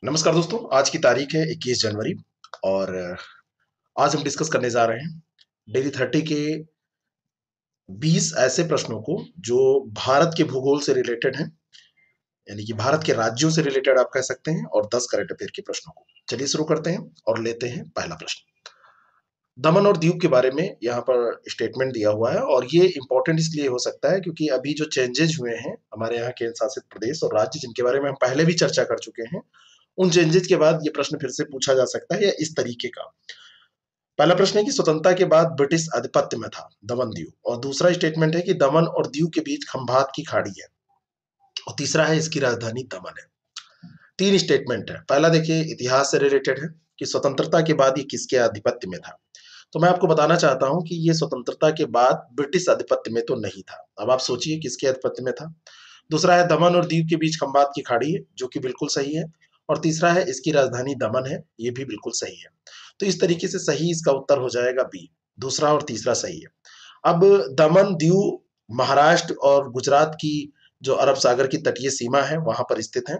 नमस्कार दोस्तों, आज की तारीख है 21 जनवरी और आज हम डिस्कस करने जा रहे हैं डेली 30 के 20 ऐसे प्रश्नों को जो भारत के भूगोल से रिलेटेड हैं, यानी कि भारत के राज्यों से रिलेटेड आप कह सकते हैं, और 10 करंट अफेयर के प्रश्नों को। चलिए शुरू करते हैं और लेते हैं पहला प्रश्न। दमन और दीव के बारे में यहाँ पर स्टेटमेंट दिया हुआ है और ये इंपॉर्टेंट इसलिए हो सकता है क्योंकि अभी जो चेंजेज हुए हैं हमारे यहाँ केंद्र शासित प्रदेश और राज्य, जिनके बारे में हम पहले भी चर्चा कर चुके हैं, उन चेंजेस के बाद ये प्रश्न फिर से पूछा जा सकता है या इस तरीके का। पहला प्रश्न है कि स्वतंत्रता के बाद ब्रिटिश आधिपत्य में था दमन दीव, और दूसरा स्टेटमेंट है कि दमन और दीव के बीच खंभात की खाड़ी है, और तीसरा है इसकी राजधानी दमन है। तीन स्टेटमेंट है। पहला देखिए इतिहास से रिलेटेड है कि स्वतंत्रता के बाद ये किसके आधिपत्य में था। तो मैं आपको बताना चाहता हूं कि ये स्वतंत्रता के बाद ब्रिटिश आधिपत्य में तो नहीं था। अब आप सोचिए किसके आधिपत्य में था। दूसरा है दमन और दीव के बीच खंबात की खाड़ी है, जो कि बिल्कुल सही है। और तीसरा है इसकी राजधानी दमन है, ये भी बिल्कुल सही है। तो इस तरीके से सही इसका उत्तर हो जाएगा बी। दूसरा और तीसरा सही है। अब दमन दीव महाराष्ट्र और गुजरात की जो अरब सागर की तटीय सीमा है वहां पर स्थित है,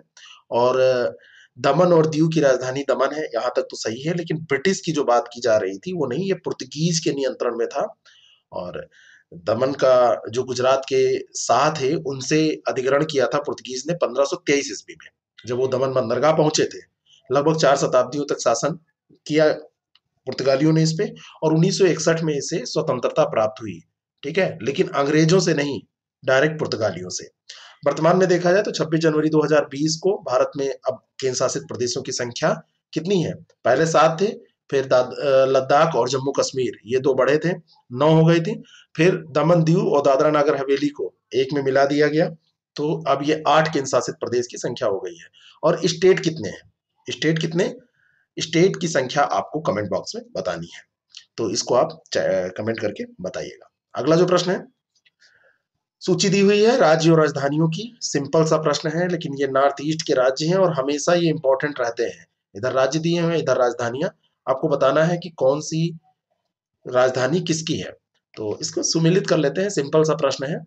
और दमन और दीव की राजधानी दमन है, यहाँ तक तो सही है। लेकिन ब्रिटिश की जो बात की जा रही थी वो नहीं, ये पुर्तगीज के नियंत्रण में था। और दमन का जो गुजरात के शाह थे उनसे अधिग्रहण किया था पुर्तगीज ने 1523 ईस्वी में, जब वो दमन बंदरगाह पहुंचे थे। लगभग 4 शताब्दियों तक शासन किया पुर्तगालियों ने इस पे, और 1961 में इसे स्वतंत्रता प्राप्त हुई। ठीक है, लेकिन अंग्रेजों से नहीं, डायरेक्ट पुर्तगालियों से। वर्तमान में देखा जाए तो 26 जनवरी 2020 को भारत में अब केंद्र शासित प्रदेशों की संख्या कितनी है। पहले 7 थे, फिर लद्दाख और जम्मू कश्मीर ये दो बड़े थे, 9 हो गई थी। फिर दमन दीव और दादरा नगर हवेली को एक में मिला दिया गया, तो अब ये 8 केंद्र शासित प्रदेश की संख्या हो गई है। और स्टेट कितने हैं, स्टेट कितने, स्टेट की संख्या आपको कमेंट बॉक्स में बतानी है, तो इसको आप कमेंट करके बताइएगा। अगला जो प्रश्न है, सूची दी हुई है राज्य और राजधानियों की। सिंपल सा प्रश्न है, लेकिन ये नॉर्थ ईस्ट के राज्य हैं और हमेशा ये इंपॉर्टेंट रहते हैं। इधर राज्य दिए हुए, इधर राजधानियां। आपको बताना है कि कौन सी राजधानी किसकी है। तो इसको सुमेलित कर लेते हैं, सिंपल सा प्रश्न है।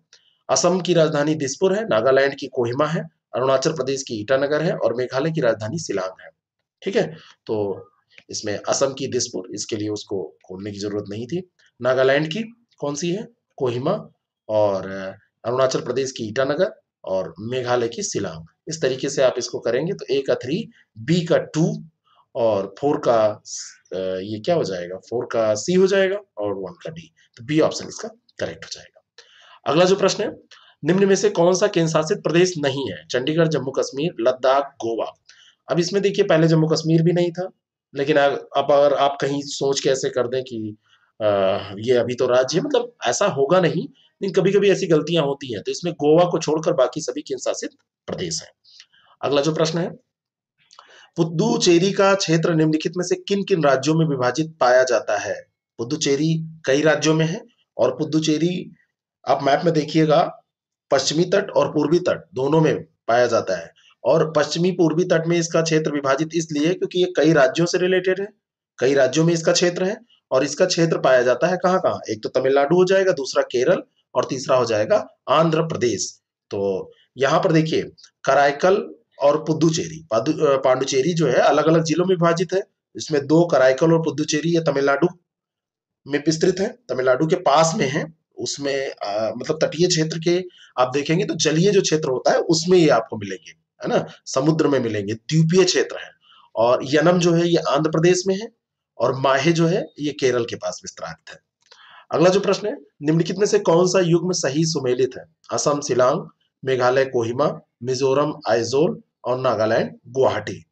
असम की राजधानी दिसपुर है, नागालैंड की कोहिमा है, अरुणाचल प्रदेश की ईटानगर है, और मेघालय की राजधानी शिलांग है। ठीक है, तो इसमें असम की दिसपुर, इसके लिए उसको खोलने की जरूरत नहीं थी। नागालैंड की कौन सी है, कोहिमा, और अरुणाचल प्रदेश की ईटानगर, और मेघालय की शिलांग। इस तरीके से आप इसको करेंगे तो ए का 3, बी का 2, और 4 का ये क्या हो जाएगा, 4 का सी हो जाएगा, और 1 का डी। तो बी ऑप्शन इसका करेक्ट हो जाएगा। अगला जो प्रश्न है, निम्न में से कौन सा केंद्र शासित प्रदेश नहीं है। चंडीगढ़, जम्मू कश्मीर, लद्दाख, गोवा। अब इसमें देखिए पहले जम्मू कश्मीर भी नहीं था, लेकिन अब अगर आप कहीं सोच के ऐसे कर दें कि ये अभी तो राज्य है, मतलब ऐसा होगा नहीं, लेकिन कभी कभी ऐसी गलतियां होती हैं। तो इसमें गोवा को छोड़कर बाकी सभी केंद्र शासित प्रदेश हैं। अगला जो प्रश्न है, पुद्दुचेरी का क्षेत्र निम्नलिखित में से किन किन राज्यों में विभाजित पाया जाता है। पुद्दुचेरी कई राज्यों में है, और पुद्दुचेरी आप मैप में देखिएगा, पश्चिमी तट और पूर्वी तट दोनों में पाया जाता है। और पश्चिमी पूर्वी तट में इसका क्षेत्र विभाजित इसलिए है क्योंकि ये कई राज्यों से रिलेटेड है, कई राज्यों में इसका क्षेत्र है। और इसका क्षेत्र पाया जाता है कहाँ कहाँ, एक तो तमिलनाडु हो जाएगा, दूसरा केरल, और तीसरा हो जाएगा आंध्र प्रदेश। तो यहाँ पर देखिए कराईकल और पुद्दुचेरी, पांडुचेरी जो है अलग अलग जिलों में विभाजित है। इसमें दो कराईकल और पुद्दुचेरी ये तमिलनाडु में विस्तृत है, तमिलनाडु के पास में है। उसमें मतलब तटीय क्षेत्र के आप देखेंगे तो जलीय जो क्षेत्र होता है उसमें ये आपको मिलेंगे, है ना, समुद्र में मिलेंगे, द्वीपीय क्षेत्र है। और यनम जो है ये आंध्र प्रदेश में है, और माहे जो है ये केरल के पास विस्तारित है। अगला जो प्रश्न है, निम्नलिखित में से कौन सा युग्म सही सुमेलित है। असम शिलांग, मेघालय कोहिमा, मिजोरम आइजोल, और नागालैंड गुवाहाटी।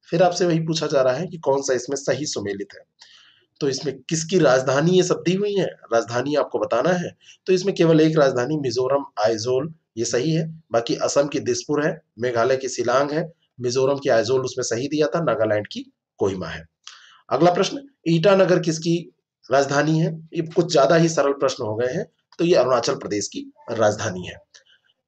फिर आपसे वही पूछा जा रहा है कि कौन सा इसमें सही सुमेलित है। तो इसमें किसकी राजधानी ये सब दी हुई है, राजधानी आपको बताना है। तो इसमें केवल एक राजधानी मिजोरम आइजोल ये सही है, बाकी असम की दिसपुर है, मेघालय की शिलांग है, मिजोरम की आइजोल उसमें सही दिया था, नागालैंड की कोहिमा है। अगला प्रश्न, ईटानगर किसकी राजधानी है। ये कुछ ज्यादा ही सरल प्रश्न हो गए हैं, तो ये अरुणाचल प्रदेश की राजधानी है।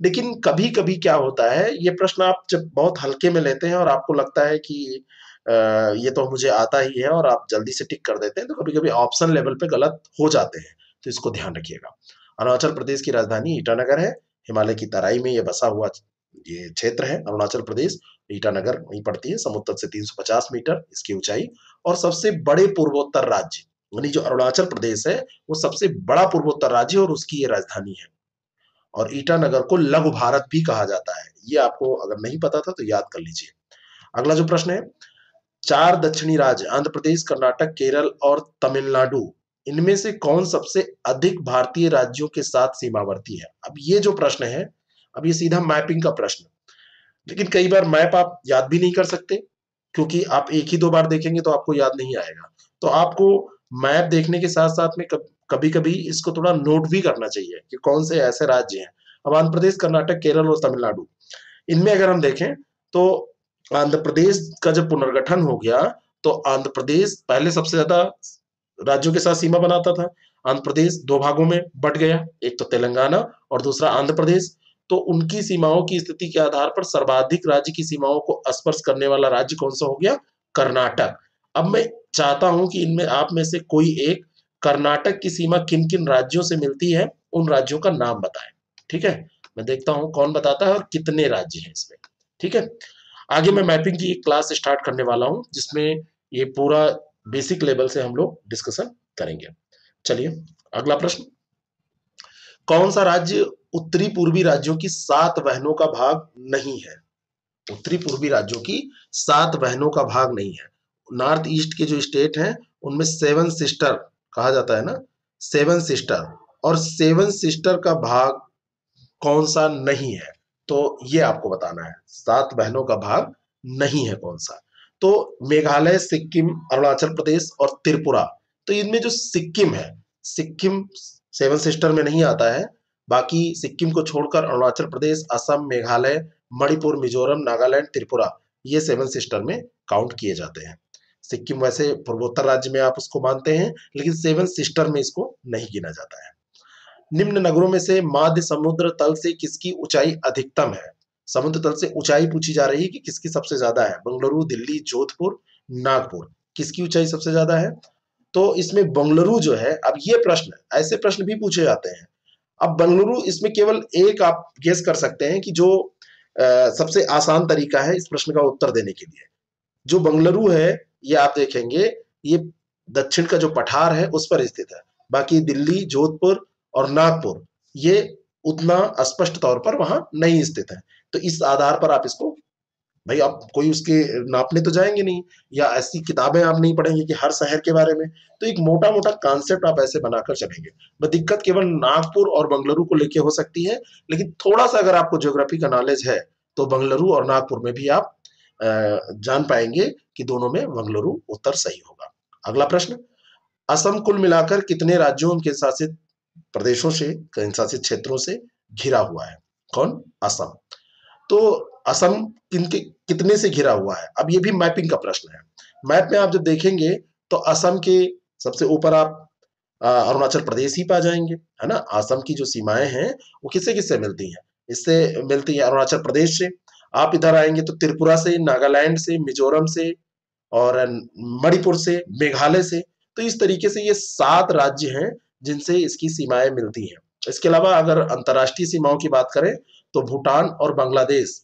लेकिन कभी कभी क्या होता है, ये प्रश्न आप जब बहुत हल्के में लेते हैं और आपको लगता है कि ये तो मुझे आता ही है, और आप जल्दी से टिक कर देते हैं, तो कभी कभी ऑप्शन लेवल पे गलत हो जाते हैं। तो इसको ध्यान रखिएगा। अरुणाचल प्रदेश की राजधानी ईटानगर है, हिमालय की तराई में ये बसा हुआ ये क्षेत्र है अरुणाचल प्रदेश, ईटानगर वहीं पड़ती है, समुद्र तल से 350 मीटर इसकी ऊंचाई। और सबसे बड़े पूर्वोत्तर राज्य यानी जो अरुणाचल प्रदेश है वो सबसे बड़ा पूर्वोत्तर राज्य है और उसकी ये राजधानी है। और ईटानगर को लघु भारत भी कहा जाता है। ये आपको अगर नहीं पता था तो याद कर लीजिए। अगला जो प्रश्न है, 4 दक्षिणी राज्य आंध्र प्रदेश, कर्नाटक, केरल और तमिलनाडु, इनमें से कौन सबसे अधिक भारतीय राज्यों के साथ सीमावर्ती है? अब ये जो प्रश्न है, अब ये सीधा मैपिंग का प्रश्न, लेकिन कई बार मैप आप याद भी नहीं कर सकते, क्योंकि आप एक ही 2 बार देखेंगे तो आपको याद नहीं आएगा। तो आपको मैप देखने के साथ-साथ में कभी-कभी इसको थोड़ा नोट भी करना चाहिए कि कौन से ऐसे राज्य हैं। अब आंध्र प्रदेश, कर्नाटक, केरल और तमिलनाडु, इनमें अगर हम देखें तो आंध्र प्रदेश का जब पुनर्गठन हो गया तो आंध्र प्रदेश पहले सबसे ज्यादा राज्यों के साथ सीमा बनाता था। आंध्र प्रदेश 2 भागों में बट गया, एक तो तेलंगाना और दूसरा आंध्र प्रदेश। तो उनकी सीमाओं की स्थिति के आधार पर सर्वाधिक राज्य की सीमाओं को स्पर्श करने वाला राज्य कौन सा हो गया? कर्नाटक। अब मैं चाहता हूं कि इनमें आप में से कोई एक कर्नाटक की सीमा किन किन राज्यों से मिलती है, उन राज्यों का नाम बताएं। ठीक है, मैं देखता हूं कौन बताता है और कितने राज्य हैं इसमें। ठीक है, आगे मैं मैपिंग की एक क्लास स्टार्ट करने वाला हूं जिसमें ये पूरा बेसिक लेवल से हम लोग डिस्कशन करेंगे। चलिए अगला प्रश्न, कौन सा राज्य उत्तरी पूर्वी राज्यों की 7 बहनों का भाग नहीं है? उत्तरी पूर्वी राज्यों की 7 बहनों का भाग नहीं है। नॉर्थ ईस्ट के जो स्टेट हैं उनमें 7 सिस्टर कहा जाता है ना, 7 सिस्टर, और 7 सिस्टर का भाग कौन सा नहीं है? तो ये आपको बताना है, 7 बहनों का भाग नहीं है कौन सा? तो मेघालय, सिक्किम, अरुणाचल प्रदेश और त्रिपुरा। तो इनमें जो सिक्किम है, सिक्किम 7 सिस्टर में नहीं आता है। बाकी सिक्किम को छोड़कर अरुणाचल प्रदेश, असम, मेघालय, मणिपुर, मिजोरम, नागालैंड, त्रिपुरा, ये 7 सिस्टर में काउंट किए जाते हैं। सिक्किम वैसे पूर्वोत्तर राज्य में आप उसको मानते हैं, लेकिन 7 सिस्टर में इसको नहीं गिना जाता है। निम्न नगरों में से माध्य समुद्र तल से किसकी ऊंचाई अधिकतम है? समुद्र तल से ऊंचाई पूछी जा रही है कि किसकी सबसे ज्यादा है। बंगलुरु, दिल्ली, जोधपुर, नागपुर, किसकी ऊंचाई सबसे ज्यादा है? तो इसमें बंगलुरु जो है, अब ये प्रश्न, ऐसे प्रश्न भी पूछे जाते हैं। अब बंगलुरु, इसमें केवल एक आप गेस कर सकते हैं कि जो सबसे आसान तरीका है इस प्रश्न का उत्तर देने के लिए। जो बंगलुरु है ये आप देखेंगे, ये दक्षिण का जो पठार है उस पर स्थित है। बाकी दिल्ली, जोधपुर और नागपुर ये उतना स्पष्ट तौर पर वहां नहीं स्थित है। तो इस आधार पर आप इसको, भाई आप कोई उसके नापने तो जाएंगे नहीं, या ऐसी किताबें आप नहीं पढ़ेंगे कि हर शहर के बारे में। तो एक मोटा मोटा कॉन्सेप्ट आप ऐसे बनाकर चलेंगे। बस दिक्कत केवल नागपुर और बंगलुरु को लेके हो सकती है, लेकिन थोड़ा सा अगर आपको ज्योग्राफी का नॉलेज है तो बंगलुरु और नागपुर में भी आप जान पाएंगे कि दोनों में बंगलुरु उत्तर सही होगा। अगला प्रश्न, असम कुल मिलाकर कितने राज्यों और केंद्र शासित प्रदेशों से, केंद्र शासित क्षेत्रों से घिरा हुआ है? कौन? असम। तो असम कितने से घिरा हुआ है? अब ये भी मैपिंग का प्रश्न है। मैप में आप जब देखेंगे तो असम के सबसे ऊपर आप अरुणाचल प्रदेश ही पा जाएंगे, है ना। असम की जो सीमाएं हैं वो किससे किससे मिलती हैं? इससे मिलती है अरुणाचल प्रदेश से। आप इधर आएंगे तो त्रिपुरा से, नागालैंड से, मिजोरम से और मणिपुर से, मेघालय से। तो इस तरीके से ये 7 राज्य हैं जिनसे इसकी सीमाएं मिलती हैं। इसके अलावा अगर अंतर्राष्ट्रीय सीमाओं की बात करें तो भूटान और बांग्लादेश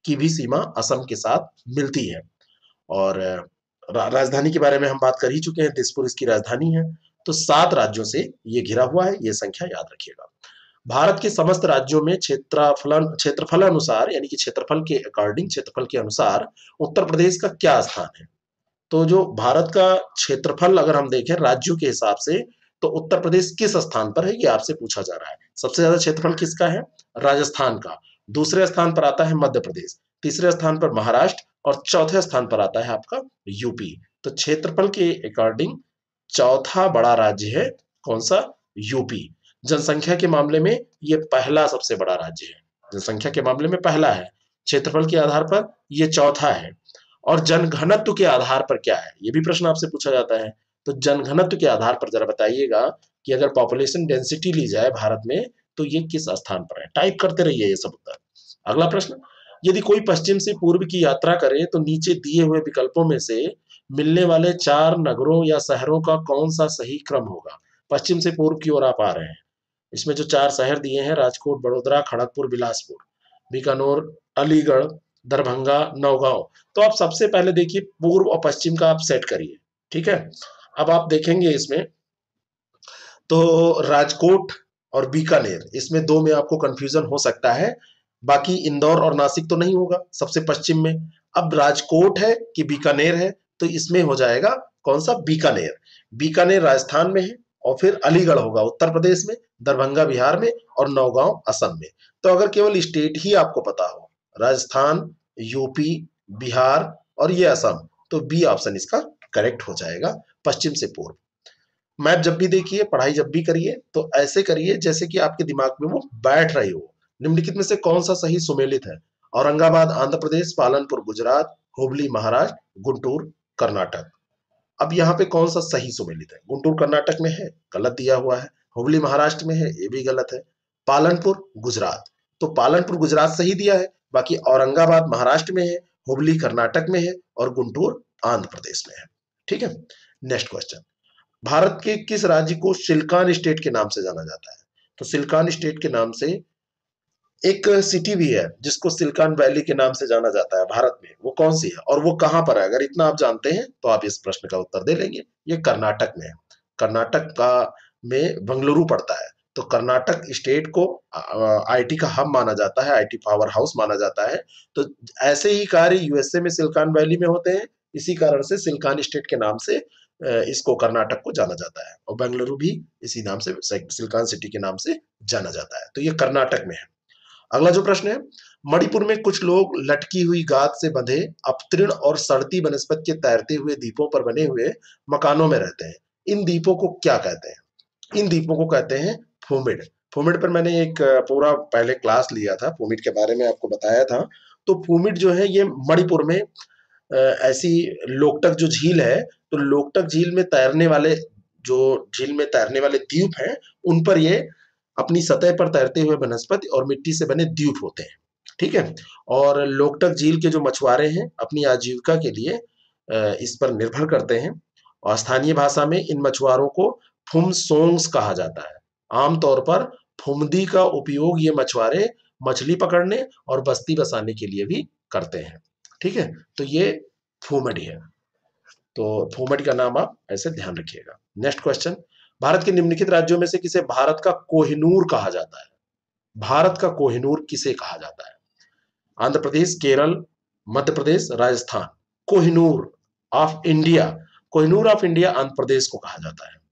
की भी सीमा असम के साथ मिलती है। और राजधानी के बारे में हम बात कर ही चुके हैं, दिसपुर इसकी राजधानी है। तो 7 राज्यों से ये घिरा हुआ है, ये संख्या याद रखिएगा। भारत के समस्त राज्यों में क्षेत्रफल अनुसार, यानी कि क्षेत्रफल के अकॉर्डिंग, क्षेत्रफल के अनुसार उत्तर प्रदेश का क्या स्थान है? तो जो भारत का क्षेत्रफल अगर हम देखें राज्यों के हिसाब से, तो उत्तर प्रदेश किस स्थान पर है ये आपसे पूछा जा रहा है। सबसे ज्यादा क्षेत्रफल किसका है? राजस्थान का। दूसरे स्थान पर आता है मध्य प्रदेश, तीसरे स्थान पर महाराष्ट्र और चौथे स्थान पर आता है आपका यूपी। तो क्षेत्रफल के अकॉर्डिंग चौथा बड़ा राज्य है कौन सा? यूपी। जनसंख्या के मामले में ये पहला सबसे बड़ा राज्य है, जनसंख्या के मामले में पहला है। क्षेत्रफल के आधार पर ये चौथा है। और जनघनत्व के आधार पर क्या है, ये भी प्रश्न आपसे पूछा जाता है। तो जनघनत्व के आधार पर जरा बताइएगा कि अगर पॉपुलेशन डेंसिटी ली जाए भारत में तो ये किस स्थान पर है? टाइप करते रहिए ये सब उत्तर। अगला प्रश्न, यदि कोई पश्चिम से पूर्व की यात्रा करे तो नीचे दिए हुए विकल्पों में से मिलने वाले 4 नगरों या शहरों का कौन सा सही क्रम होगा? पश्चिम से पूर्व की ओर आप आ रहे हैं, इसमें जो 4 शहर दिए हैं, राजकोट, बड़ोदरा, खड़गपुर, बिलासपुर, बीकानेर, अलीगढ़ दरभंगा, नौगांव। तो आप सबसे पहले देखिए पूर्व और पश्चिम का आप सेट करिए, ठीक है। अब आप देखेंगे इसमें तो राजकोट और बीकानेर, इसमें दो में आपको कंफ्यूजन हो सकता है, बाकी इंदौर और नासिक तो नहीं होगा सबसे पश्चिम में। अब राजकोट है कि बीकानेर है, तो इसमें हो जाएगा कौन सा, बीकानेर। बीकानेर राजस्थान में है, और फिर अलीगढ़ होगा उत्तर प्रदेश में, दरभंगा बिहार में, और नौगांव असम में। तो अगर केवल स्टेट ही आपको पता हो, राजस्थान, यूपी, बिहार और ये असम, तो बी ऑप्शन इसका करेक्ट हो जाएगा, पश्चिम से पूर्व। मैप जब भी देखिए, पढ़ाई जब भी करिए, तो ऐसे करिए जैसे कि आपके दिमाग में वो बैठ रही हो। निम्नलिखित में से कौन सा सही सुमेलित है? औरंगाबाद आंध्र प्रदेश, पालनपुर गुजरात, हुबली महाराष्ट्र, गुंटूर कर्नाटक। अब यहाँ पे कौन सा सही सुमेलित है? गुंटूर कर्नाटक में है, गलत दिया हुआ है। हुबली महाराष्ट्र में है, ये भी गलत है। पालनपुर गुजरात, तो पालनपुर गुजरात सही दिया है, बाकी औरंगाबाद महाराष्ट्र में है, हुबली कर्नाटक में है, और गुंटूर आंध्र प्रदेश में है। ठीक है, नेक्स्ट क्वेश्चन। भारत के किस राज्य को सिलिकॉन स्टेट के नाम से जाना जाता है? तो सिलिकॉन स्टेट के नाम से एक सिटी भी है जिसको सिलिकॉन वैली के नाम से जाना जाता है भारत में, वो कौन सी है और वो कहां पर है? अगर इतना आप जानते हैं तो आप इस प्रश्न का उत्तर दे लेंगे। ये कर्नाटक में है। कर्नाटक का में बंगलुरु पड़ता है। तो कर्नाटक स्टेट को आईटी का हब माना जाता है, आईटी पावर हाउस माना जाता है। तो ऐसे ही कार्य यूएसए में सिलिकॉन वैली में होते हैं, इसी कारण से सिलिकॉन स्टेट के नाम से इसको कर्नाटक को जाना जाता है, और बेंगलुरु भी इसी नाम से, सिलिकॉन सिटी के नाम से जाना जाता है। तो ये कर्नाटक में है। अगला जो प्रश्न है, मणिपुर में कुछ लोग लटकी हुई गाद से बंधे अपतृण और सड़ती वनस्पति के तैरते हुए द्वीपों पर बने हुए मकानों में रहते हैं। इन द्वीपों को क्या कहते हैं? इन द्वीपों को कहते हैं फूमिड। फूमिड पर मैंने एक पूरा पहले क्लास लिया था, फूमिड के बारे में आपको बताया था। तो फूमिड जो है ये मणिपुर में ऐसी लोकटक जो झील है, तो लोकटक झील में तैरने वाले, जो झील में तैरने वाले द्वीप हैं, उन पर ये अपनी सतह पर तैरते हुए वनस्पति और मिट्टी से बने द्वीप होते हैं। ठीक है, और लोकटक झील के जो मछुआरे हैं अपनी आजीविका के लिए इस पर निर्भर करते हैं, और स्थानीय भाषा में इन मछुआरों को फुमसोंग्स कहा जाता है। आमतौर पर फुमदी का उपयोग ये मछुआरे मछली पकड़ने और बस्ती बसाने के लिए भी करते हैं। ठीक है, तो ये फूमडी है। तो फूमडी का नाम आप ऐसे ध्यान रखिएगा। नेक्स्ट क्वेश्चन, भारत के निम्नलिखित राज्यों में से किसे भारत का कोहिनूर कहा जाता है? भारत का कोहिनूर किसे कहा जाता है? Andhra Pradesh, Kerala, Madhya Pradesh, Rajasthan. Kohinoor of India, Kohinoor of India Andhra Pradesh को कहा जाता है।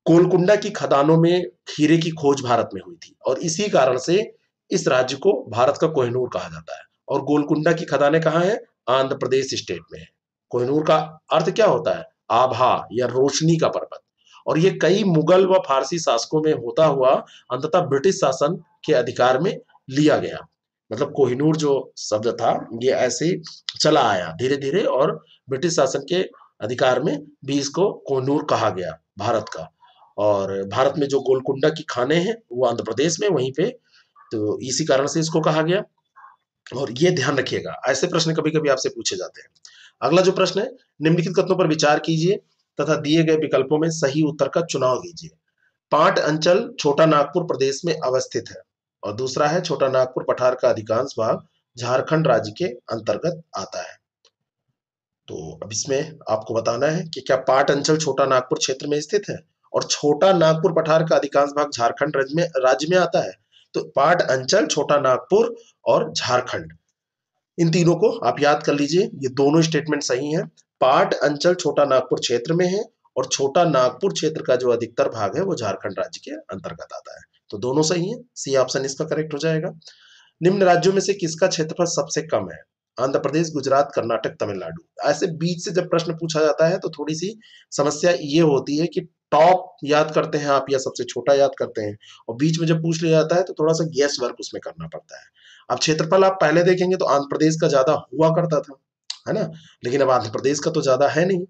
गोलकुंडा की खदानों में हीरे की खोज भारत में हुई थी, और इसी कारण से इस राज्य को भारत का कोहिनूर कहा जाता है। और गोलकुंडा की खदानें कहाँ हैं? आंध्र प्रदेश स्टेट में है। कोहिनूर का अर्थ क्या होता है? आभा या रोशनी का पर्वत। और ये कई मुगल व फारसी शासकों में होता हुआ अंततः ब्रिटिश शासन के अधिकार में लिया गया। मतलब कोहिनूर जो शब्द था ये ऐसे चला आया धीरे धीरे, और ब्रिटिश शासन के अधिकार में भी इसको कोहिनूर कहा गया भारत का। और भारत में जो गोलकुंडा की खाने हैं वो आंध्र प्रदेश में, वहीं पे, तो इसी कारण से इसको कहा गया। और ये ध्यान रखिएगा, ऐसे प्रश्न कभी कभी आपसे पूछे जाते हैं। अगला जो प्रश्न है, निम्नलिखित कथनों पर विचार कीजिए तथा दिए गए विकल्पों में सही उत्तर का चुनाव कीजिए। पाट अंचल छोटा नागपुर प्रदेश में अवस्थित है, और दूसरा है छोटा नागपुर पठार का अधिकांश भाग झारखंड राज्य के अंतर्गत आता है। तो अब इसमें आपको बताना है कि क्या पाट अंचल छोटा नागपुर क्षेत्र में स्थित है और छोटा नागपुर पठार का अधिकांश भाग झारखंड राज्य में आता है। तो पाट अंचल, छोटा नागपुर और झारखंड, इन तीनों को आप याद कर लीजिए, ये दोनों स्टेटमेंट सही हैं। पाट अंचल छोटा नागपुर क्षेत्र में है, और छोटा नागपुर क्षेत्र का जो अधिकतर भाग है वो झारखंड राज्य के अंतर्गत आता है। तो दोनों सही है, सी ऑप्शन इसका करेक्ट हो जाएगा। निम्न राज्यों में से किसका क्षेत्रफल सबसे कम है? आंध्र प्रदेश, गुजरात, कर्नाटक, तमिलनाडु। ऐसे बीच से जब प्रश्न पूछा जाता है तो थोड़ी सी समस्या ये होती है कि टॉप याद करते हैं आप या सबसे छोटा याद करते हैं, और बीच में जब पूछ लिया जाता है तो थोड़ा सा गैस वर्क उसमें करना पड़ता है। अब क्षेत्रफल आप पहले देखेंगे तो आंध्र प्रदेश का ज्यादा हुआ करता था, है ना, लेकिन अब आंध्र प्रदेश का तो ज्यादा है नहीं।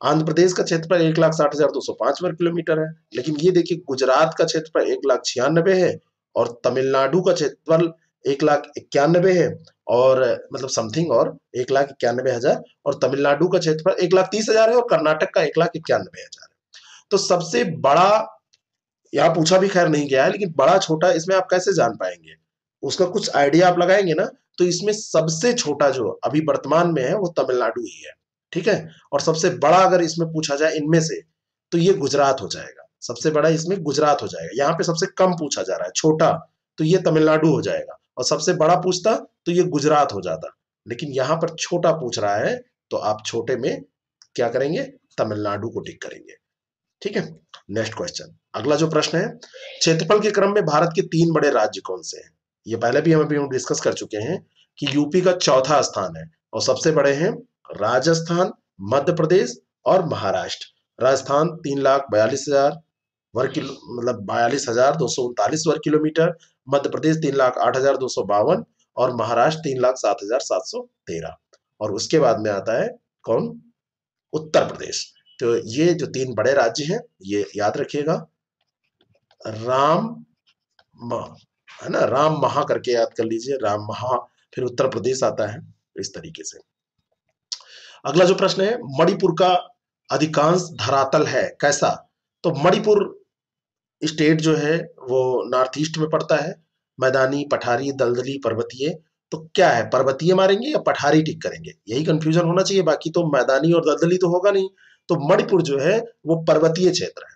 आंध्र प्रदेश का क्षेत्रफल 1,60,205 वर्ग किलोमीटर है, लेकिन ये देखिए गुजरात का क्षेत्रफल 1,96,000 है, और तमिलनाडु का क्षेत्रफल 1,91,000 है, और मतलब समथिंग, और 1,91,000, और तमिलनाडु का क्षेत्रफल 1,30,000 है, और कर्नाटक का 1,91,000 है। तो सबसे बड़ा यहाँ पूछा भी खैर नहीं गया है, लेकिन बड़ा छोटा इसमें आप कैसे जान पाएंगे? उसका कुछ आइडिया आप लगाएंगे ना, तो इसमें सबसे छोटा जो अभी वर्तमान में है वो तमिलनाडु ही है, ठीक है। और सबसे बड़ा अगर इसमें पूछा जाए इनमें से, तो ये गुजरात हो जाएगा। सबसे बड़ा इसमें गुजरात हो जाएगा। यहाँ पे सबसे कम पूछा जा रहा है, छोटा, तो ये तमिलनाडु हो जाएगा। और सबसे बड़ा पूछता तो ये गुजरात हो जाता। लेकिन यहाँ पर छोटा पूछ रहा है, तो आप छोटे में क्या करेंगे, तमिलनाडु को टिक करेंगे, ठीक है। नेक्स्ट क्वेश्चन, अगला जो प्रश्न है, क्षेत्रफल के क्रम में भारत के 3 बड़े राज्य कौन से हैं? ये पहले भी हम अभी डिस्कस कर चुके हैं कि यूपी का चौथा स्थान है और सबसे बड़े हैं राजस्थान, मध्य प्रदेश और महाराष्ट्र। राजस्थान 3,42,000 वर्ग किलो, मतलब 42,239 वर्ग किलोमीटर। मध्य प्रदेश 3,08,252 और महाराष्ट्र 3,07,713। और उसके बाद में आता है कौन, उत्तर प्रदेश। तो ये जो 3 बड़े राज्य हैं, ये याद रखिएगा। राम है ना, राम महा करके याद कर लीजिए, राम महा, फिर उत्तर प्रदेश आता है, इस तरीके से। अगला जो प्रश्न है, मणिपुर का अधिकांश धरातल है कैसा? तो मणिपुर स्टेट जो है वो नॉर्थ ईस्ट में पड़ता है। मैदानी, पठारी, दलदली, पर्वतीय। तो क्या है, पर्वतीय मारेंगे या पठारी टिक करेंगे, यही कंफ्यूजन होना चाहिए, बाकी तो मैदानी और दलदली तो होगा नहीं। तो मणिपुर जो है वो पर्वतीय क्षेत्र है।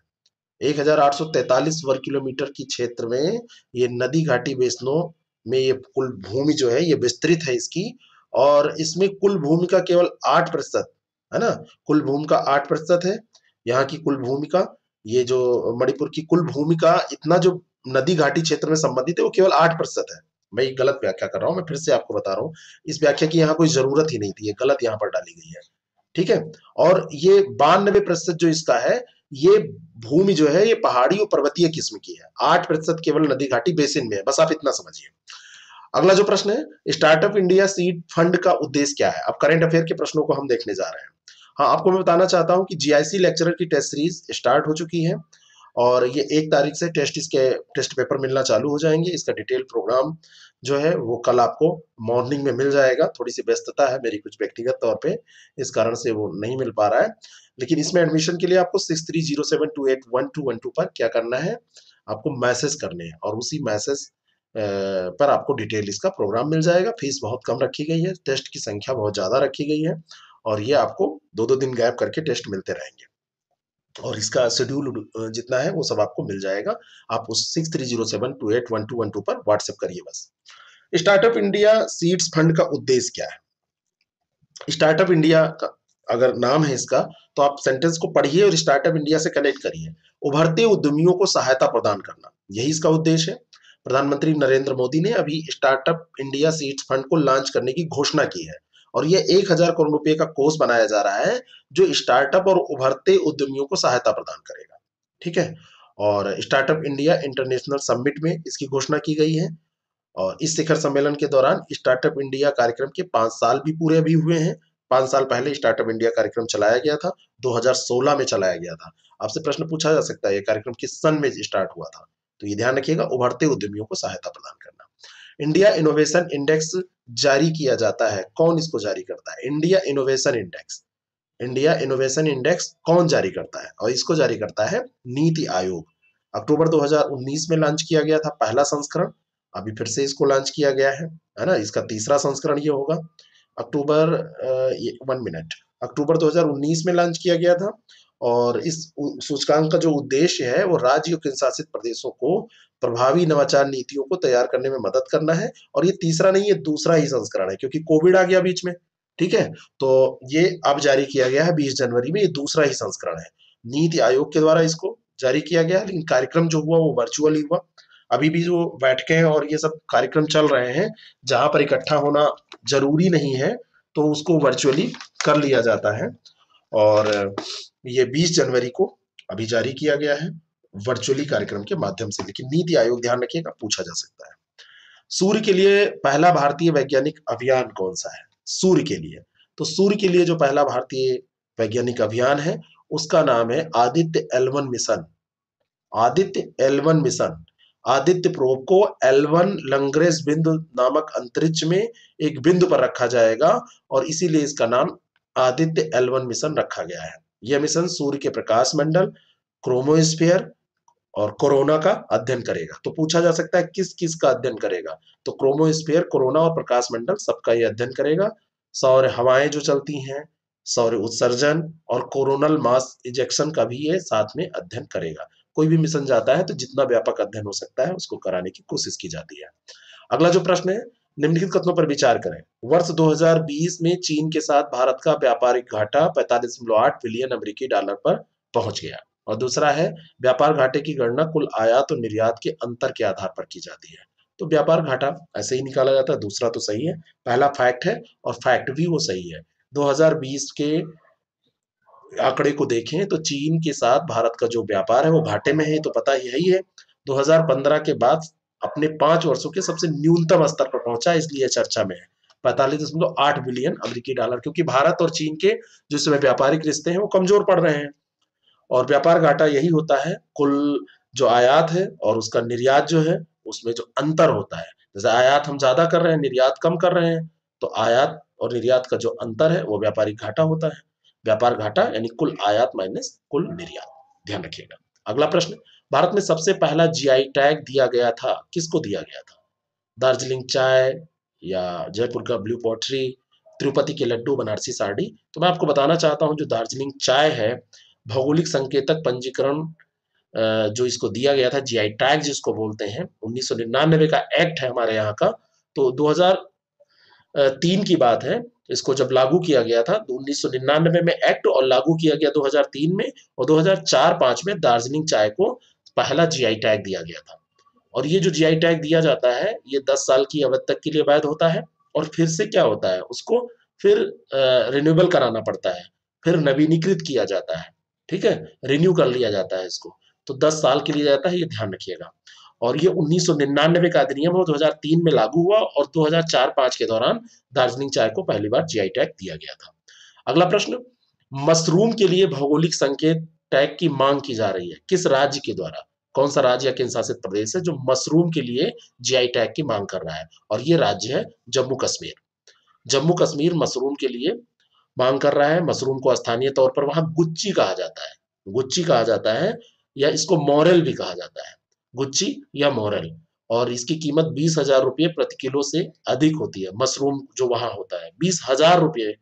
1,843 वर्ग किलोमीटर की क्षेत्र में ये नदी घाटी बेसिनों में ये कुल भूमि जो है ये विस्तृत है इसकी। और इसमें कुल भूमि का केवल 8%, है ना, कुल भूमि का 8% है यहाँ की कुल भूमि का। ये जो मणिपुर की कुल भूमि का इतना जो नदी घाटी क्षेत्र में संबंधित है वो केवल 8% है। मैं ये गलत व्याख्या कर रहा हूँ, मैं फिर से आपको बता रहा हूँ, इस व्याख्या की यहाँ कोई जरूरत ही नहीं थी, ये गलत यहाँ पर डाली गई है, ठीक है। और ये 92% जो इसका है, ये भूमि जो है ये पहाड़ी और पर्वतीय किस्म की है। 8% केवल नदी घाटी बेसिन में है, बस आप इतना समझिए। अगला जो प्रश्न है, स्टार्टअप इंडिया सीड फंड का उद्देश्य क्या है? अब करंट अफेयर के प्रश्नों को हम देखने जा रहे हैं। हाँ, आपको मैं बताना चाहता हूं कि जीआईसी लेक्चरर की टेस्ट सीरीज स्टार्ट हो चुकी है और ये 1 तारीख से इसके टेस्ट पेपर मिलना चालू हो जाएंगे। इसका डिटेल प्रोग्राम जो है वो कल आपको मॉर्निंग में मिल जाएगा। थोड़ी सी व्यस्तता है मेरी कुछ व्यक्तिगत तौर पे, इस कारण से वो नहीं मिल पा रहा है। लेकिन इसमें एडमिशन के लिए आपको 6307281212 पर क्या करना है, आपको मैसेज करने हैं और उसी मैसेज पर आपको डिटेल इसका प्रोग्राम मिल जाएगा। फीस बहुत कम रखी गई है, टेस्ट की संख्या बहुत ज्यादा रखी गई है और ये आपको 2-2 दिन गैप करके टेस्ट मिलते रहेंगे। और इसका शेड्यूल जितना है वो सब आपको मिल जाएगा। आप उस 6307281212 पर व्हाट्सएप करिए बस। स्टार्टअप इंडिया सीड्स फंड का उद्देश्य क्या है? स्टार्टअप इंडिया का अगर नाम है इसका, तो आप सेंटेंस को पढ़िए और स्टार्टअप इंडिया से कनेक्ट करिए। उभरते उद्यमियों को सहायता प्रदान करना, यही इसका उद्देश्य है। प्रधानमंत्री नरेंद्र मोदी ने अभी स्टार्टअप इंडिया सीड्स फंड को लॉन्च करने की घोषणा की है और ये 1,000 करोड़ रुपए का कोष बनाया जा रहा है जो स्टार्टअप और उभरते उद्यमियों को सहायता प्रदान करेगा, ठीक है। और स्टार्टअप इंडिया इंटरनेशनल समिट में इसकी घोषणा की गई है। और इस शिखर सम्मेलन के दौरान स्टार्टअप इंडिया कार्यक्रम के 5 साल भी पूरे भी हुए हैं। 5 साल पहले स्टार्टअप इंडिया कार्यक्रम चलाया गया था, 2016 में चलाया गया था। आपसे प्रश्न पूछा जा सकता है ये कार्यक्रम किस सन में स्टार्ट हुआ था, तो ये ध्यान रखिएगा, उभरते उद्यमियों को सहायता प्रदान करना। इंडिया इनोवेशन इंडेक्स जारी किया जाता है, कौन इसको जारी करता है? India innovation index, India innovation index कौन जारी करता है? और इसको जारी करता है नीति आयोग। अक्टूबर 2019 में लॉन्च किया गया था पहला संस्करण, अभी फिर से इसको लॉन्च किया गया है ना, इसका तीसरा संस्करण ये होगा। अक्टूबर 1 मिनट, अक्टूबर 2019 में लॉन्च किया गया था। और इस सूचकांक का जो उद्देश्य है वो राज्य और केंद्र शासित प्रदेशों को प्रभावी नवाचार नीतियों को तैयार करने में मदद करना है। और ये तीसरा नहीं, ये दूसरा ही संस्करण है क्योंकि कोविड आ गया बीच में, ठीक है। तो ये अब जारी किया गया है 20 जनवरी में, ये दूसरा ही संस्करण है। नीति आयोग के द्वारा इसको जारी किया गया, लेकिन कार्यक्रम जो हुआ वो वर्चुअली हुआ। अभी भी जो बैठकें और ये सब कार्यक्रम चल रहे हैं जहां पर इकट्ठा होना जरूरी नहीं है, तो उसको वर्चुअली कर लिया जाता है। और ये 20 जनवरी को अभी जारी किया गया है वर्चुअली कार्यक्रम के माध्यम से। लेकिन नीति आयोग, ध्यान रखिएगा, पूछा जा सकता है। सूर्य के लिए पहला भारतीय वैज्ञानिक अभियान कौन सा है? सूर्य के लिए, तो सूर्य के लिए जो पहला भारतीय वैज्ञानिक अभियान है उसका नाम है Aditya L1 mission. Aditya L1 mission, Aditya probe को L1 लंग्रेस बिंदु नामक अंतरिक्ष में एक बिंदु पर रखा जाएगा और इसीलिए इसका नाम आदित्य L1 मिशन रखा गया है। यह मिशन सूर्य के प्रकाश मंडल, क्रोमोस्फीयर और कोरोना का अध्ययन करेगा। तो पूछा जा सकता है किस किस का अध्ययन करेगा, तो क्रोमोस्फीयर, कोरोना और प्रकाश मंडल सबका ये अध्ययन करेगा। सौर हवाएं जो चलती हैं, सौर उत्सर्जन और कोरोनल मास इजेक्शन का भी ये साथ में अध्ययन करेगा। कोई भी मिशन जाता है तो जितना व्यापक अध्ययन हो सकता है उसको कराने की कोशिश की जाती है। अगला जो प्रश्न है, निम्नलिखित कथनों पर विचार करें। वर्ष 2020 में चीन के साथ भारत का व्यापारिक घाटा 45.8 बिलियन अमेरिकी डॉलर पर पहुंच गया। और दूसरा है, व्यापार घाटे की गणना कुल आयात और निर्यात के अंतर के आधार पर की जाती है। तो व्यापार घाटा ऐसे ही निकाला जाता है, दूसरा तो सही है, पहला फैक्ट है और फैक्ट भी वो सही है। 2020 के आंकड़े को देखें तो चीन के साथ भारत का जो व्यापार है वो घाटे में है, तो पता यही है। 2015 के बाद अपने 5 वर्षों के सबसे न्यूनतम स्तर पर पहुंचा, इसलिए चर्चा में है। 45.8 बिलियन अमेरिकी डॉलर, क्योंकि भारत और चीन के जो इसमें व्यापारिक रिश्ते हैं वो कमजोर पड़ रहे हैं। और व्यापार घाटा यही होता है, कुल जो आयात है और उसका निर्यात जो है उसमें जो अंतर होता है। जैसे आयात हम ज्यादा कर रहे हैं, निर्यात कम कर रहे हैं, तो आयात और निर्यात का जो अंतर है वो व्यापारिक घाटा होता है। व्यापार घाटा यानी कुल आयात माइनस कुल निर्यात, ध्यान रखिएगा। अगला प्रश्न, भारत में सबसे पहला जीआई टैग दिया गया था, किसको दिया गया था? दार्जिलिंग चाय या जयपुर का ब्लू पॉटरी, तिरुपति के लड्डू, बनारसी साड़ी? तो मैं आपको बताना चाहता हूँ जो दार्जिलिंग चाय है, भौगोलिक संकेतक पंजीकरण जो इसको दिया गया था, जीआई टैग जिसको बोलते हैं, 1999 का एक्ट है हमारे यहाँ का। तो 2003 की बात है, इसको जब लागू किया गया था तो 1999 में एक्ट और लागू किया गया 2003 में, और 2004-5 में दार्जिलिंग चाय को पहला जीआई टैग दिया गया था। और ये जो जीआई टैग दिया जाता है ये 10 साल की अवधि तक के लिए वैध होता है, और फिर से क्या होता है, उसको फिर रिन्यूएबल कराना पड़ता है, फिर नवीनीकृत किया जाता है, ठीक है, रिन्यू कर लिया जाता है इसको। तो 10 साल के लिए जाता है, ये ध्यान रखिएगा। और ये 1999 का अधिनियम हो 2003 में लागू हुआ, और 2004-5 के दौरान दार्जिलिंग चाय को पहली बार जीआई टैग दिया गया था। अगला प्रश्न, मशरूम के लिए भौगोलिक संकेत टैग की मांग की जा रही है, किस राज्य के द्वारा? कौन सा राज्य या केंद्र शासित प्रदेश है जो मशरूम के लिए जीआई टैग की मांग कर रहा है? और ये राज्य है जम्मू कश्मीर। जम्मू कश्मीर मशरूम के लिए मांग कर रहा है। मशरूम को स्थानीय तौर पर वहां गुच्ची कहा जाता है, गुच्ची कहा जाता है, या इसको मोरेल भी कहा जाता है, गुच्ची या मोरेल। और इसकी कीमत 20,000 रुपये प्रति किलो से अधिक होती है। मशरूम जो वहां होता है 20,000 रुपये,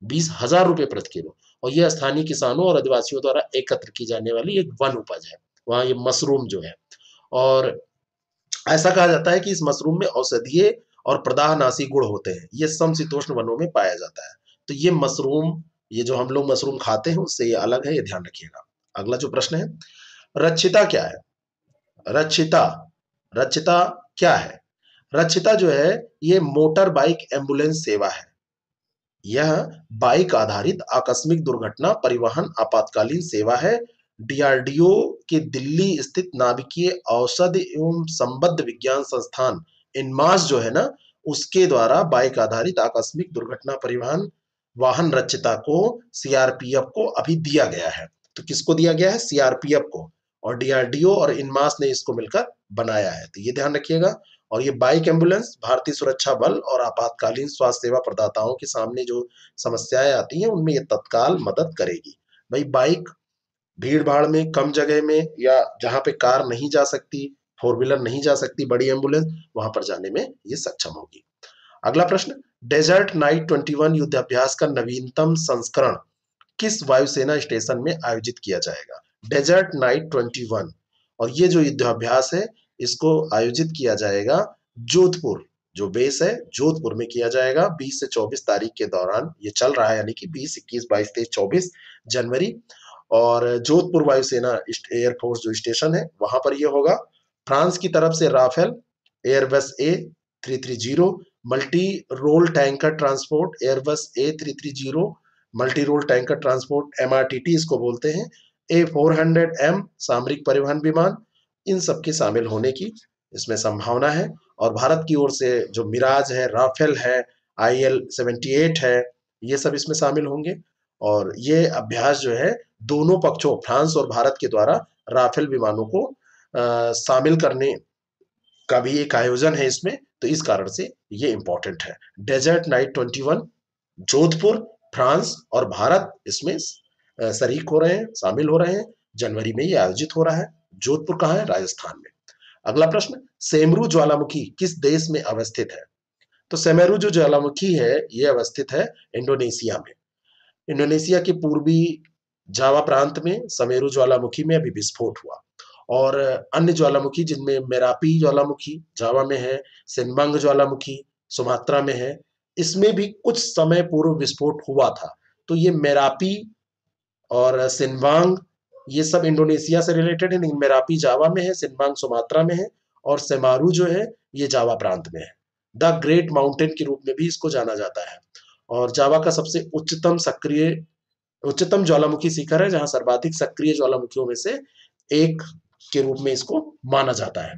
20,000 रुपये प्रति किलो। और यह स्थानीय किसानों और आदिवासियों द्वारा एकत्र की जाने वाली एक वन उपज है वहाँ, ये मशरूम जो है। और ऐसा कहा जाता है कि इस मशरूम में औषधीय और प्रदाहनाशी गुण होते हैं, ये समशीतोष्ण वनों में पाया जाता है। तो ये मशरूम, ये जो हम लोग मशरूम खाते हैं उससे ये अलग है, ये ध्यान रखिएगा। अगला जो प्रश्न है, रक्षिता क्या है? रक्षिता, रक्षिता क्या है? रक्षिता जो है ये मोटर बाइक एम्बुलेंस सेवा है। यह बाइक आधारित आकस्मिक दुर्घटना परिवहन आपातकालीन सेवा है। डीआरडीओ के दिल्ली स्थित नाभिकीय औषध एवं संबद्ध विज्ञान संस्थान इनमास जो है ना, उसके द्वारा बाइक आधारित आकस्मिक दुर्घटना परिवहन वाहन रक्षिता को सीआरपीएफ को अभी दिया गया है। तो किसको दिया गया है? सीआरपीएफ को। और डीआरडीओ और इनमास ने इसको मिलकर बनाया है, तो ये ध्यान रखिएगा। और ये बाइक एम्बुलेंस भारतीय सुरक्षा बल और आपातकालीन स्वास्थ्य सेवा प्रदाताओं के सामने जो समस्याएं आती हैं उनमें ये तत्काल मदद करेगी। भाई बाइक भीड़ भाड़ में, कम जगह में, या जहां पे कार नहीं जा सकती, फोर व्हीलर नहीं जा सकती, बड़ी एम्बुलेंस वहां पर जाने में ये सक्षम होगी। अगला प्रश्न, डेजर्ट नाइट 21 युद्धाभ्यास का नवीनतम संस्करण किस वायुसेना स्टेशन में आयोजित किया जाएगा? डेजर्ट नाइट 21, और ये जो युद्धाभ्यास है इसको आयोजित किया जाएगा जोधपुर, जो बेस है जोधपुर में किया जाएगा। 20 से 24 तारीख के दौरान ये चल रहा है, यानी कि 20, 21, 22, 23, 24 जनवरी। और जोधपुर वायुसेना एयरफोर्स जो स्टेशन है वहां पर ये होगा। फ्रांस की तरफ से Rafale Airbus A330 multi role tanker transport Airbus A330 multi role tanker transport MRTT इसको बोलते हैं, A400M सामरिक परिवहन विमान, इन सब के शामिल होने की इसमें संभावना है। और भारत की ओर से जो मिराज है, राफेल है, IL-78 है, ये सब इसमें शामिल होंगे। और ये अभ्यास जो है दोनों पक्षों फ्रांस और भारत के द्वारा राफेल विमानों को शामिल करने का भी एक आयोजन है इसमें, तो इस कारण से ये इंपॉर्टेंट है। डेजर्ट नाइट 21 जोधपुर, फ्रांस और भारत इसमें शरीक हो रहे हैं, शामिल हो रहे हैं, जनवरी में ये आयोजित हो रहा है। जोधपुर कहाँ है? राजस्थान में। अगला प्रश्न, सेमरू ज्वालामुखी किस देश में अवस्थित है? तो सेमेरू जो ज्वालामुखी है ये अवस्थित है इंडोनेशिया में। इंडोनेशिया के पूर्वी जावा प्रांत में समेरू ज्वालामुखी में अभी विस्फोट हुआ। और अन्य ज्वालामुखी जिनमें मेरापी ज्वालामुखी जावा में है, सेनबांग ज्वालामुखी सुमात्रा में है, इसमें भी कुछ समय पूर्व विस्फोट हुआ था। तो ये मेरापी और सिनबांग ये सब इंडोनेशिया से रिलेटेड है, लेकिन मेरापी जावा में है, सिनबांग सुमात्रा में है, और सेमारू जो है ये जावा प्रांत में है। द ग्रेट माउंटेन के रूप में भी इसको जाना जाता है। और जावा का सबसे उच्चतम ज्वालामुखी शिखर है, जहां सर्वाधिक सक्रिय ज्वालामुखियों में से एक के रूप में इसको माना जाता है।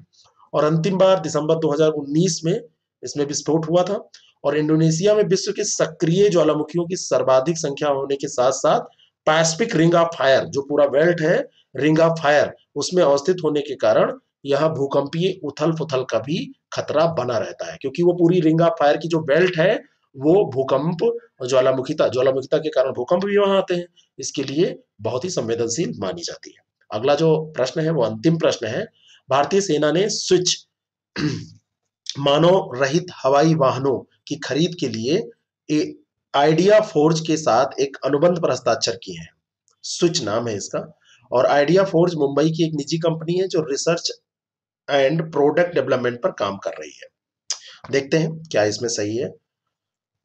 और अंतिम बार दिसंबर 2019 में इसमें विस्फोट हुआ था। और इंडोनेशिया में विश्व के सक्रिय ज्वालामुखियों की सर्वाधिक संख्या होने के साथ साथ पैसिफिक रिंग ऑफ फायर जो पूरा बेल्ट है, रिंग ऑफ फायर उसमें अवस्थित होने के कारण यहाँ भूकंपीय उथल पुथल का भी खतरा बना रहता है, क्योंकि वो पूरी रिंग ऑफ फायर की जो बेल्ट है वो भूकंप ज्वालामुखिता के कारण भूकंप भी वहां आते हैं, इसके लिए बहुत ही संवेदनशील मानी जाती है। अगला जो प्रश्न है वो अंतिम प्रश्न है। भारतीय सेना ने स्विच मानव रहित हवाई वाहनों की खरीद के लिए आइडिया फोर्ज के साथ एक अनुबंध पर हस्ताक्षर किए हैं। स्विच नाम है इसका। और आइडिया फोर्ज मुंबई की एक निजी कंपनी है जो रिसर्च एंड प्रोडक्ट डेवलपमेंट पर काम कर रही है। देखते हैं क्या इसमें सही है।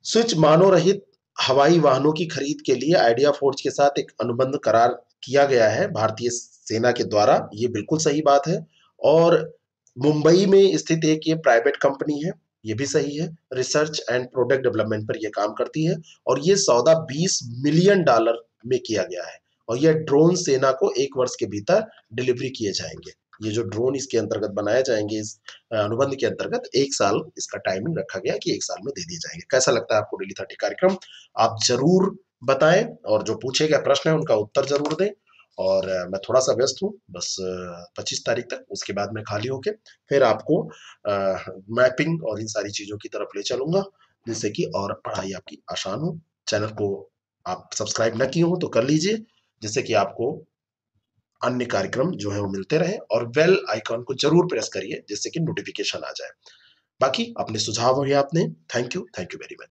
स्विच मानव रहित हवाई वाहनों की खरीद के लिए आइडिया फोर्ज के साथ एक अनुबंध करार किया गया है भारतीय सेना के द्वारा, ये बिल्कुल सही बात है। और मुंबई में स्थित एक ये प्राइवेट कंपनी है, ये भी सही है। रिसर्च एंड प्रोडक्ट डेवलपमेंट पर ये काम करती है। और ये सौदा $20 मिलियन में किया गया है। और ये ड्रोन सेना को 1 वर्ष के भीतर डिलीवरी किए जाएंगे। ये जो ड्रोन इसके अंतर्गत बनाए जाएंगे इस अनुबंध के अंतर्गत 1 साल इसका टाइमिंग रखा गया कि 1 साल में दे दिए जाएंगे। कैसा लगता है आपको डेली 30 कार्यक्रम? आप जरूर बताएं और जो पूछे गए प्रश्न है उनका उत्तर जरूर दें। और मैं थोड़ा सा व्यस्त हूँ, बस 25 तारीख तक, उसके बाद मैं खाली होके फिर आपको मैपिंग और इन सारी चीजों की तरफ ले चलूंगा, जिससे कि और पढ़ाई आपकी आसान हो। चैनल को आप सब्सक्राइब न किए हो तो कर लीजिए, जिससे कि आपको अन्य कार्यक्रम जो है वो मिलते रहे। और बेल आइकॉन को जरूर प्रेस करिए जिससे कि नोटिफिकेशन आ जाए। बाकी अपने सुझाव है आपने। Thank you very much.